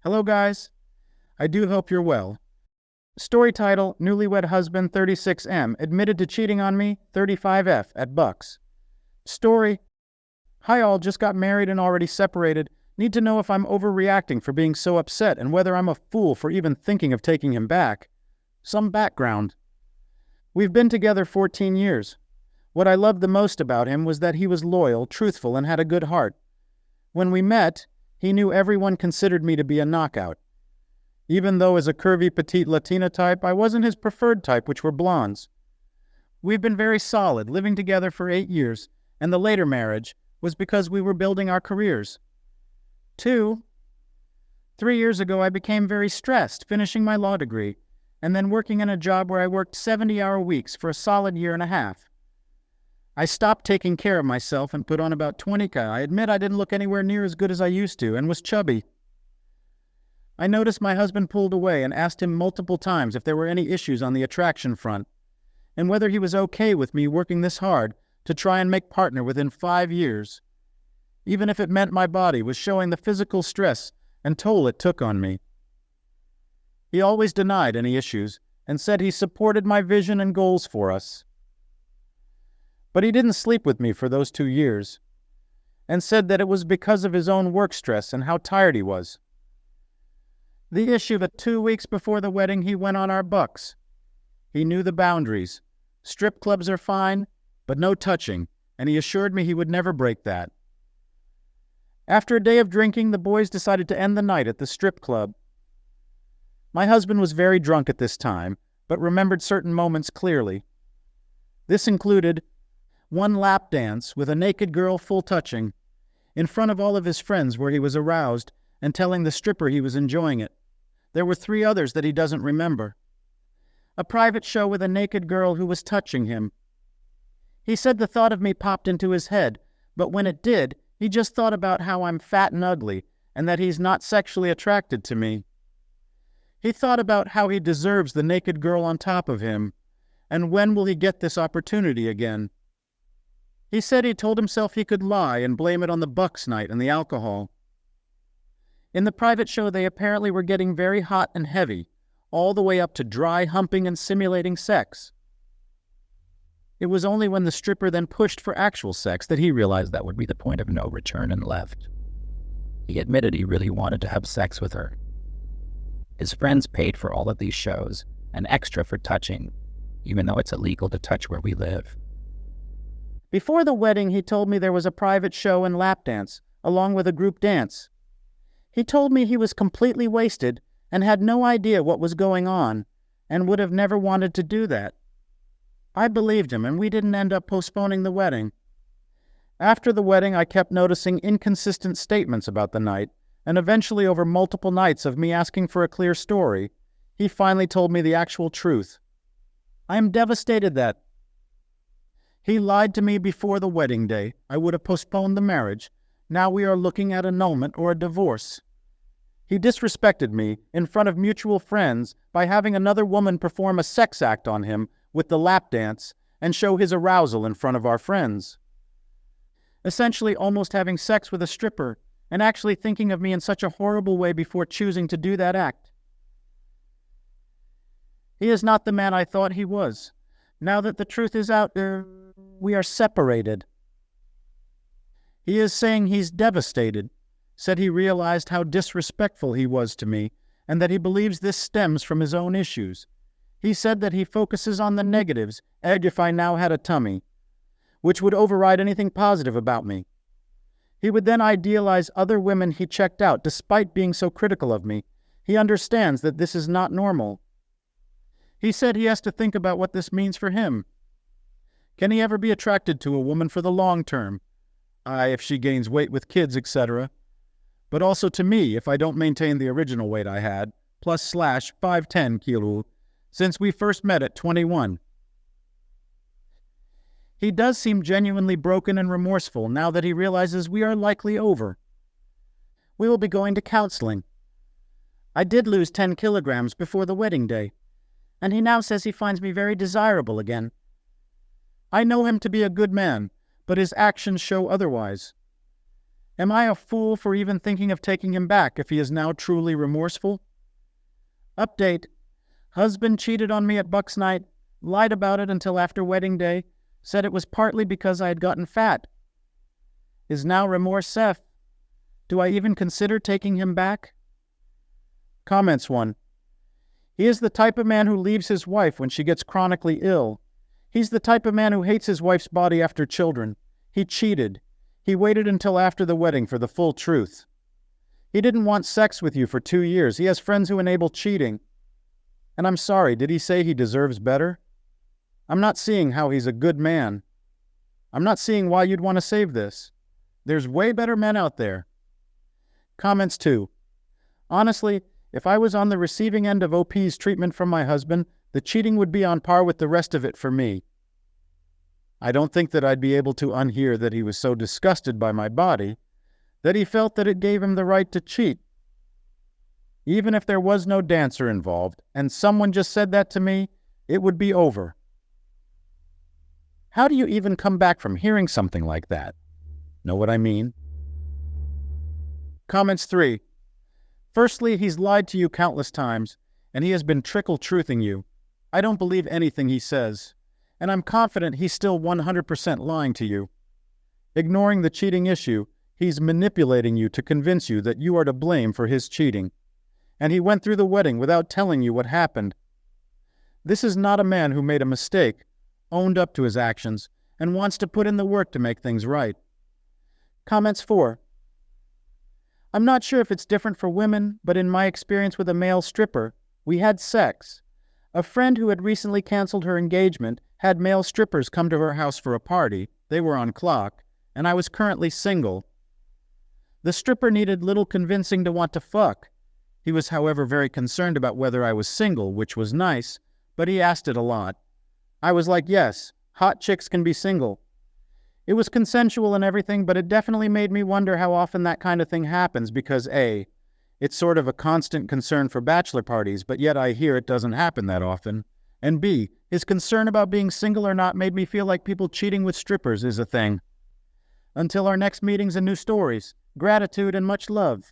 Hello guys, I do hope you're well. Story title, Newlywed Husband 36M admitted to cheating on me, 35F at Bucks. Story, hi all, just got married and already separated. Need to know if I'm overreacting for being so upset and whether I'm a fool for even thinking of taking him back. Some background. We've been together 14 years. What I loved the most about him was that he was loyal, truthful, and had a good heart. When we met, he knew everyone considered me to be a knockout. Even though as a curvy petite Latina type, I wasn't his preferred type, which were blondes. We've been very solid, living together for 8 years, and the later marriage was because we were building our careers. 2. 3 years ago, I became very stressed, finishing my law degree, and then working in a job where I worked 70-hour weeks for a solid year and a half. I stopped taking care of myself and put on about 20 kg. I admit I didn't look anywhere near as good as I used to and was chubby. I noticed my husband pulled away and asked him multiple times if there were any issues on the attraction front and whether he was okay with me working this hard to try and make partner within 5 years, even if it meant my body was showing the physical stress and toll it took on me. He always denied any issues and said he supported my vision and goals for us. But he didn't sleep with me for those 2 years and said that it was because of his own work stress and how tired he was. The issue that 2 weeks before the wedding he went on our Bucks. He knew the boundaries. Strip clubs are fine, but no touching, and he assured me he would never break that. After a day of drinking, the boys decided to end the night at the strip club. My husband was very drunk at this time, but remembered certain moments clearly. This included one lap dance with a naked girl full touching, in front of all of his friends where he was aroused and telling the stripper he was enjoying it. There were 3 others that he doesn't remember. A private show with a naked girl who was touching him. He said the thought of me popped into his head, but when it did, he just thought about how I'm fat and ugly and that he's not sexually attracted to me. He thought about how he deserves the naked girl on top of him, and when will he get this opportunity again? He said he told himself he could lie and blame it on the Bucks night and the alcohol. In the private show, they apparently were getting very hot and heavy, all the way up to dry humping and simulating sex. It was only when the stripper then pushed for actual sex that he realized that would be the point of no return and left. He admitted he really wanted to have sex with her. His friends paid for all of these shows, and extra for touching, even though it's illegal to touch where we live. Before the wedding, he told me there was a private show and lap dance, along with a group dance. He told me he was completely wasted and had no idea what was going on, and would have never wanted to do that. I believed him, and we didn't end up postponing the wedding. After the wedding, I kept noticing inconsistent statements about the night, and eventually over multiple nights of me asking for a clear story, he finally told me the actual truth. I am devastated that he lied to me before the wedding day. I would have postponed the marriage. Now we are looking at annulment or a divorce. He disrespected me in front of mutual friends by having another woman perform a sex act on him with the lap dance and show his arousal in front of our friends. Essentially almost having sex with a stripper and actually thinking of me in such a horrible way before choosing to do that act. He is not the man I thought he was. Now that the truth is out there, we are separated. He is saying he's devastated, said he realized how disrespectful he was to me, and that he believes this stems from his own issues. He said that he focuses on the negatives, egg if I now had a tummy, which would override anything positive about me. He would then idealize other women he checked out despite being so critical of me. He understands that this is not normal. He said he has to think about what this means for him. Can he ever be attracted to a woman for the long term? If she gains weight with kids, etc. But also to me if I don't maintain the original weight I had, plus / 5'10" kilo, since we first met at 21. He does seem genuinely broken and remorseful now that he realizes we are likely over. We will be going to counseling. I did lose 10 kilograms before the wedding day, and he now says he finds me very desirable again. I know him to be a good man, but his actions show otherwise. Am I a fool for even thinking of taking him back if he is now truly remorseful? Update. Husband cheated on me at Bucks night, lied about it until after wedding day, said it was partly because I had gotten fat. Is now remorse Seth. Do I even consider taking him back? Comments 1. He is the type of man who leaves his wife when she gets chronically ill. He's the type of man who hates his wife's body after children. He cheated. He waited until after the wedding for the full truth. He didn't want sex with you for 2 years. He has friends who enable cheating. And I'm sorry, did he say he deserves better? I'm not seeing how he's a good man. I'm not seeing why you'd want to save this. There's way better men out there. Comments 2. Honestly, if I was on the receiving end of OP's treatment from my husband, the cheating would be on par with the rest of it for me. I don't think that I'd be able to unhear that he was so disgusted by my body that he felt that it gave him the right to cheat. Even if there was no dancer involved, and someone just said that to me, it would be over. How do you even come back from hearing something like that? Know what I mean? Comments 3. Firstly, he's lied to you countless times, and he has been trickle-truthing you. I don't believe anything he says, and I'm confident he's still 100% lying to you. Ignoring the cheating issue, he's manipulating you to convince you that you are to blame for his cheating. And he went through the wedding without telling you what happened. This is not a man who made a mistake, owned up to his actions, and wants to put in the work to make things right. Comments 4. I'm not sure if it's different for women, but in my experience with a male stripper, we had sex. A friend who had recently canceled her engagement had male strippers come to her house for a party. They were on clock, and I was currently single. The stripper needed little convincing to want to fuck. He was, however, very concerned about whether I was single, which was nice, but he asked it a lot. I was like, yes, hot chicks can be single. It was consensual and everything, but it definitely made me wonder how often that kind of thing happens because A, it's sort of a constant concern for bachelor parties, but yet I hear it doesn't happen that often. And B, his concern about being single or not made me feel like people cheating with strippers is a thing. Until our next meetings and new stories, gratitude and much love.